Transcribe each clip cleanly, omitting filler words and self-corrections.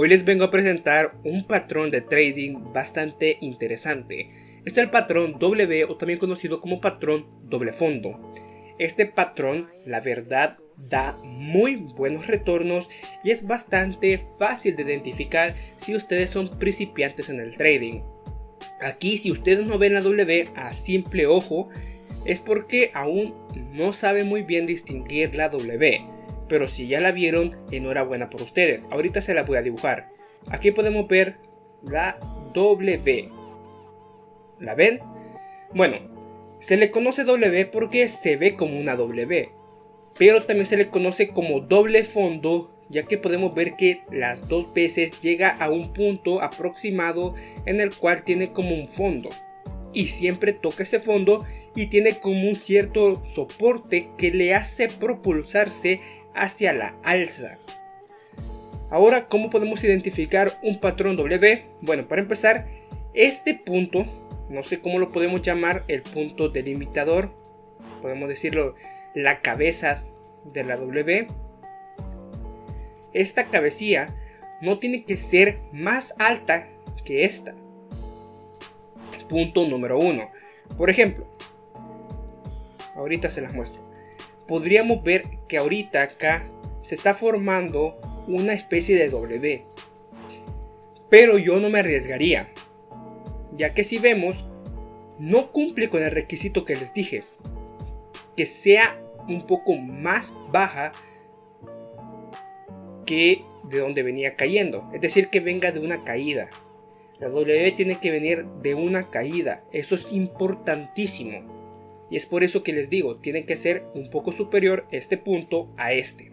Hoy les vengo a presentar un patrón de trading bastante interesante. Es el patrón W o también conocido como patrón doble fondo. Este patrón, la verdad, da muy buenos retornos y es bastante fácil de identificar si ustedes son principiantes en el trading. Aquí, si ustedes no ven la W a simple ojo, es porque aún no saben muy bien distinguir la W. Pero si ya la vieron, enhorabuena por ustedes. Ahorita se la voy a dibujar. Aquí podemos ver la W. ¿La ven? Bueno, se le conoce W porque se ve como una W. Pero también se le conoce como doble fondo, ya que podemos ver que las dos veces llega a un punto aproximado en el cual tiene como un fondo. Y siempre toca ese fondo y tiene como un cierto soporte que le hace propulsarse hacia la alza. Ahora, ¿cómo podemos identificar un patrón W? Bueno, para empezar, este punto, no sé cómo lo podemos llamar, el punto delimitador, podemos decirlo, la cabeza de la W. Esta cabecilla no tiene que ser más alta que esta. Punto número 1. Por ejemplo, ahorita se las muestro. Podríamos ver que ahorita acá se está formando una especie de W. Pero yo no me arriesgaría, ya que si vemos, no cumple con el requisito que les dije, que sea un poco más baja que de donde venía cayendo. Es decir, que venga de una caída. La W tiene que venir de una caída. Eso es importantísimo. Y es por eso que les digo, tiene que ser un poco superior este punto a este.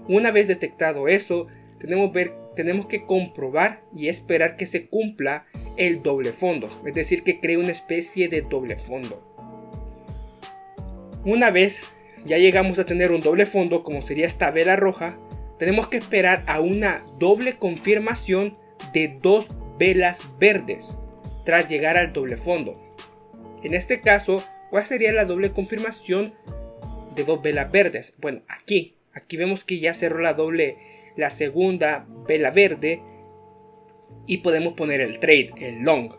Una vez detectado eso, tenemos que comprobar y esperar que se cumpla el doble fondo. Es decir, que cree una especie de doble fondo. Una vez ya llegamos a tener un doble fondo, como sería esta vela roja, tenemos que esperar a una doble confirmación de dos velas verdes tras llegar al doble fondo. En este caso, ¿cuál sería la doble confirmación de dos velas verdes? Bueno, aquí vemos que ya cerró la segunda vela verde y podemos poner el trade, el long.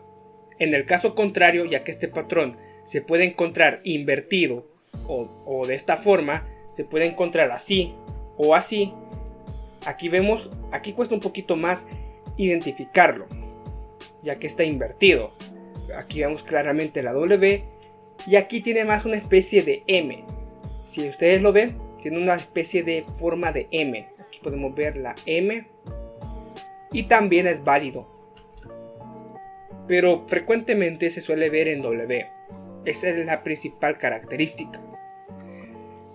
En el caso contrario, ya que este patrón se puede encontrar invertido o de esta forma, se puede encontrar así o así. Aquí cuesta un poquito más identificarlo, ya que está invertido. Aquí vemos claramente la W y aquí tiene más una especie de M. Si ustedes lo ven, tiene una especie de forma de M. Aquí podemos ver la M y también es válido, pero frecuentemente se suele ver en W. Esa es la principal característica.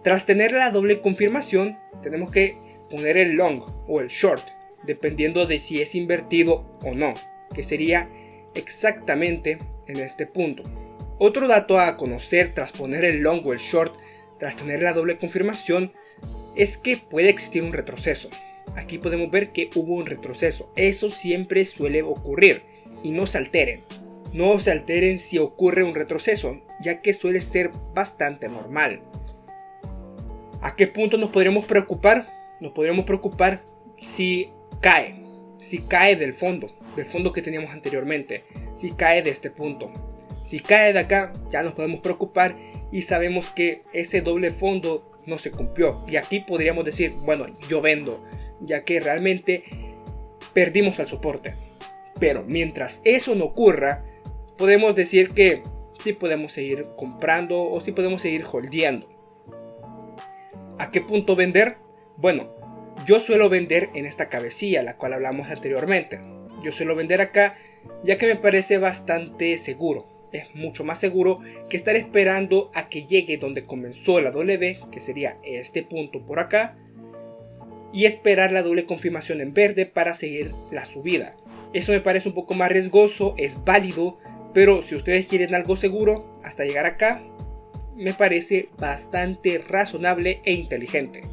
Tras tener la doble confirmación, tenemos que poner el long o el short, dependiendo de si es invertido o no, que sería exactamente en este punto. Otro dato a conocer tras poner el long o el short, tras tener la doble confirmación, es que puede existir un retroceso. Aquí podemos ver que hubo un retroceso. Eso siempre suele ocurrir y no se alteren. No se alteren si ocurre un retroceso, ya que suele ser bastante normal. ¿A qué punto nos podríamos preocupar? Nos podríamos preocupar si cae del fondo que teníamos anteriormente, si cae de este punto. Si cae de acá, ya nos podemos preocupar y sabemos que ese doble fondo no se cumplió. Y aquí podríamos decir, bueno, yo vendo, ya que realmente perdimos el soporte. Pero mientras eso no ocurra, podemos decir que sí podemos seguir comprando o sí podemos seguir holdeando. ¿A qué punto vender? Bueno, yo suelo vender en esta cabecilla, la cual hablamos anteriormente. Yo suelo vender acá, ya que me parece bastante seguro. Es mucho más seguro que estar esperando a que llegue donde comenzó la W, que sería este punto por acá, y esperar la doble confirmación en verde para seguir la subida. Eso me parece un poco más riesgoso, es válido, pero si ustedes quieren algo seguro, hasta llegar acá, me parece bastante razonable e inteligente.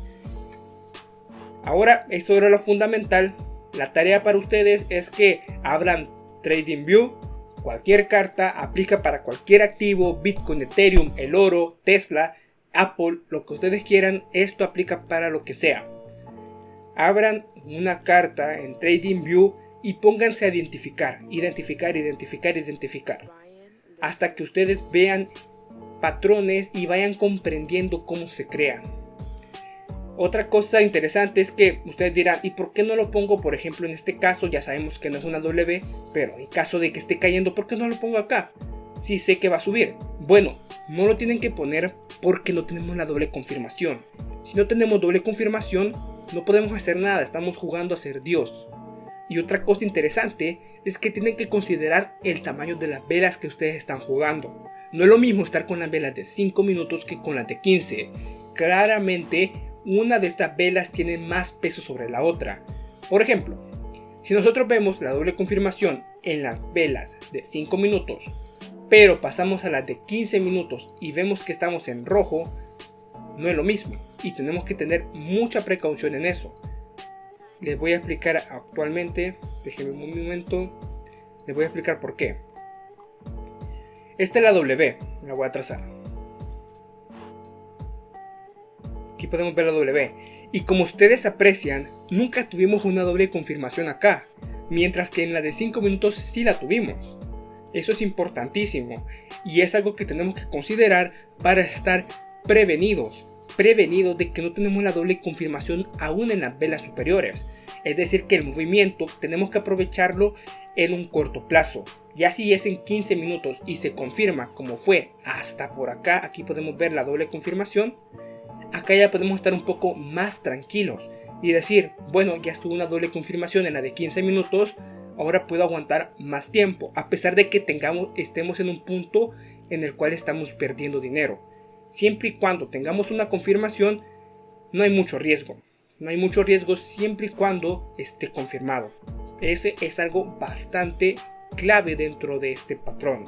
Ahora, eso era lo fundamental. La tarea para ustedes es que abran TradingView. Cualquier carta aplica para cualquier activo, Bitcoin, Ethereum, el oro, Tesla, Apple, lo que ustedes quieran. Esto aplica para lo que sea. abran una carta en TradingView y pónganse a identificar, hasta que ustedes vean patrones y vayan comprendiendo cómo se crean. Otra cosa interesante es que ustedes dirán, ¿y por qué no lo pongo? Por ejemplo, en este caso ya sabemos que no es una W, pero en caso de que esté cayendo, ¿por qué no lo pongo acá? Si sé que va a subir. Bueno, no lo tienen que poner porque no tenemos la doble confirmación. Si no tenemos doble confirmación, no podemos hacer nada, estamos jugando a ser Dios. Y otra cosa interesante es que tienen que considerar el tamaño de las velas que ustedes están jugando. No es lo mismo estar con las velas de 5 minutos que con las de 15. Claramente, una de estas velas tiene más peso sobre la otra. Por ejemplo, si nosotros vemos la doble confirmación en las velas de 5 minutos, pero pasamos a las de 15 minutos y vemos que estamos en rojo, no es lo mismo y tenemos que tener mucha precaución en eso. Les voy a explicar actualmente, déjenme un momento, les voy a explicar por qué. Esta es la W, la voy a trazar. Aquí podemos ver la W. Y como ustedes aprecian, nunca tuvimos una doble confirmación acá, mientras que en la de 5 minutos sí la tuvimos. Eso es importantísimo y es algo que tenemos que considerar para estar prevenidos de que no tenemos la doble confirmación aún en las velas superiores. Es decir, que el movimiento tenemos que aprovecharlo en un corto plazo. Ya si es en 15 minutos y se confirma como fue hasta por acá, aquí podemos ver la doble confirmación. Acá ya podemos estar un poco más tranquilos y decir, bueno, ya estuvo una doble confirmación en la de 15 minutos, ahora puedo aguantar más tiempo, a pesar de que estemos en un punto en el cual estamos perdiendo dinero. Siempre y cuando tengamos una confirmación, no hay mucho riesgo. No hay mucho riesgo siempre y cuando esté confirmado. Ese es algo bastante clave dentro de este patrón.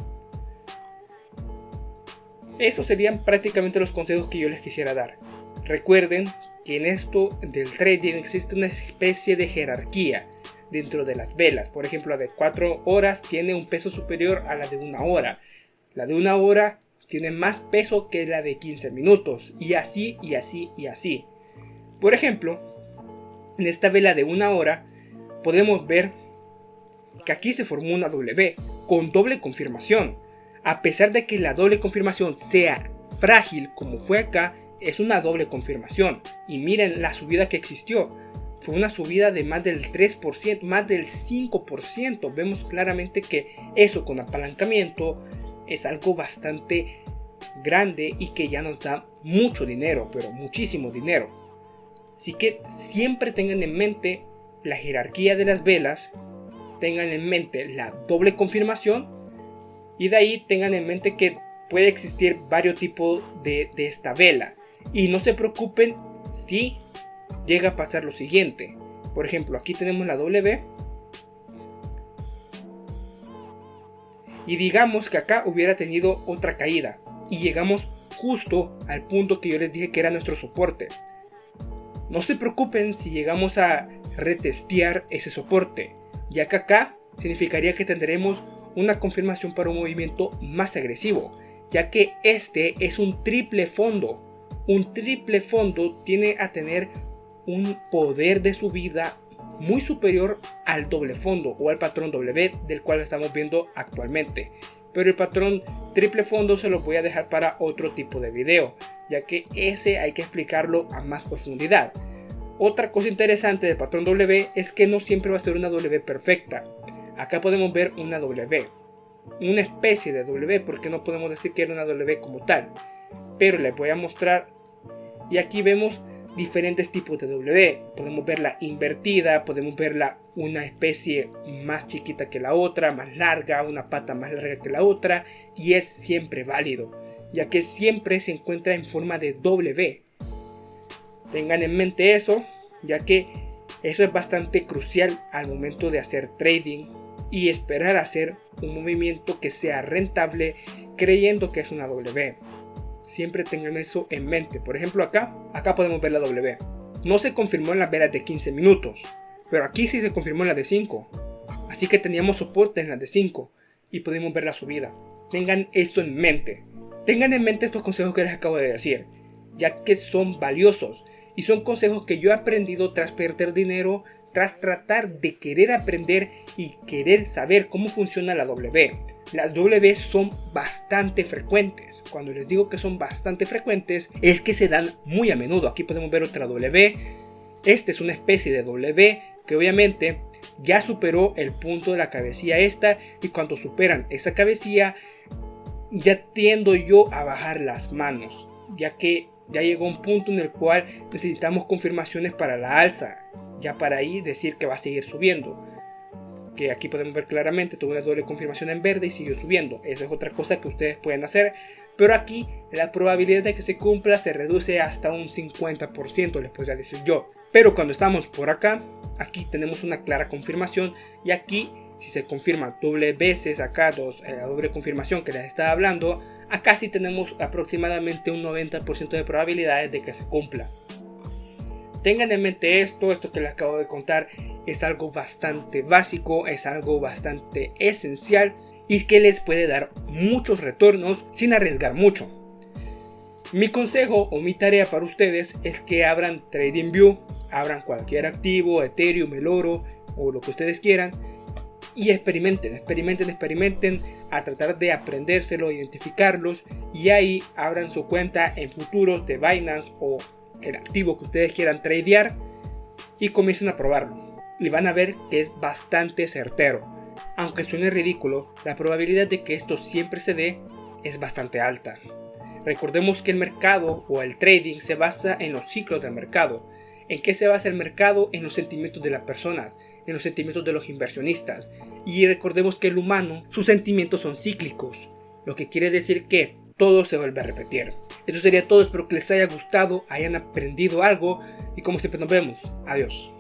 Esos serían prácticamente los consejos que yo les quisiera dar. Recuerden que en esto del trading existe una especie de jerarquía dentro de las velas. Por ejemplo, la de 4 horas tiene un peso superior a la de 1 hora. La de 1 hora tiene más peso que la de 15 minutos. Y así, y así, y así. Por ejemplo, en esta vela de 1 hora podemos ver que aquí se formó una W con doble confirmación. A pesar de que la doble confirmación sea frágil como fue acá, es una doble confirmación. Y miren la subida que existió. Fue una subida de más del 3%, más del 5%. Vemos claramente que eso con apalancamiento es algo bastante grande y que ya nos da mucho dinero, pero muchísimo dinero. Así que siempre tengan en mente la jerarquía de las velas, tengan en mente la doble confirmación y de ahí tengan en mente que puede existir varios tipos de esta vela. Y no se preocupen si llega a pasar lo siguiente. Por ejemplo, aquí tenemos la W. Y digamos que acá hubiera tenido otra caída. Y llegamos justo al punto que yo les dije que era nuestro soporte. No se preocupen si llegamos a retestear ese soporte, ya que acá significaría que tendremos una confirmación para un movimiento más agresivo, ya que este es un triple fondo. Un triple fondo tiene a tener un poder de subida muy superior al doble fondo o al patrón W del cual estamos viendo actualmente. Pero el patrón triple fondo se lo voy a dejar para otro tipo de video, ya que ese hay que explicarlo a más profundidad. Otra cosa interesante del patrón W es que no siempre va a ser una W perfecta. Acá podemos ver una W, una especie de W, porque no podemos decir que era una W como tal. Pero les voy a mostrar, y aquí vemos diferentes tipos de W. Podemos verla invertida, podemos verla una especie más chiquita que la otra, más larga, una pata más larga que la otra, y es siempre válido, ya que siempre se encuentra en forma de W. Tengan en mente eso, ya que eso es bastante crucial al momento de hacer trading y esperar hacer un movimiento que sea rentable creyendo que es una W. Siempre tengan eso en mente. Por ejemplo, acá podemos ver la W. No se confirmó en las velas de 15 minutos, pero aquí sí se confirmó en la de 5. Así que teníamos soporte en las de 5 y pudimos ver la subida. Tengan eso en mente. Tengan en mente estos consejos que les acabo de decir, ya que son valiosos. Y son consejos que yo he aprendido tras perder dinero, tras tratar de querer aprender y querer saber cómo funciona la W. Las W son bastante frecuentes. Cuando les digo que son bastante frecuentes, es que se dan muy a menudo. Aquí podemos ver otra W. Esta es una especie de W que obviamente ya superó el punto de la cabecilla esta, y cuando superan esa cabecilla ya tiendo yo a bajar las manos, ya que ya llegó un punto en el cual necesitamos confirmaciones para la alza, ya para ahí decir que va a seguir subiendo. Que aquí podemos ver claramente, tuve una doble confirmación en verde y siguió subiendo. Eso es otra cosa que ustedes pueden hacer, pero aquí la probabilidad de que se cumpla se reduce hasta un 50%, les podría decir yo. Pero cuando estamos por acá, aquí tenemos una clara confirmación, y aquí si se confirma doble veces acá, la doble confirmación que les estaba hablando, acá sí tenemos aproximadamente un 90% de probabilidades de que se cumpla. Tengan en mente esto que les acabo de contar es algo bastante básico, es algo bastante esencial, y es que les puede dar muchos retornos sin arriesgar mucho. Mi consejo o mi tarea para ustedes es que abran TradingView, abran cualquier activo, Ethereum, el oro o lo que ustedes quieran, y experimenten a tratar de aprendérselo, identificarlos, y ahí abran su cuenta en futuros de Binance o el activo que ustedes quieran tradear y comiencen a probarlo, y van a ver que es bastante certero. Aunque suene ridículo, la probabilidad de que esto siempre se dé es bastante alta. Recordemos que el mercado o el trading se basa en los ciclos del mercado. ¿En qué se basa el mercado? En los sentimientos de las personas, en los sentimientos de los inversionistas. Y recordemos que el humano, sus sentimientos son cíclicos, lo que quiere decir que todo se vuelve a repetir. Eso sería todo, espero que les haya gustado, hayan aprendido algo, y como siempre nos vemos. Adiós.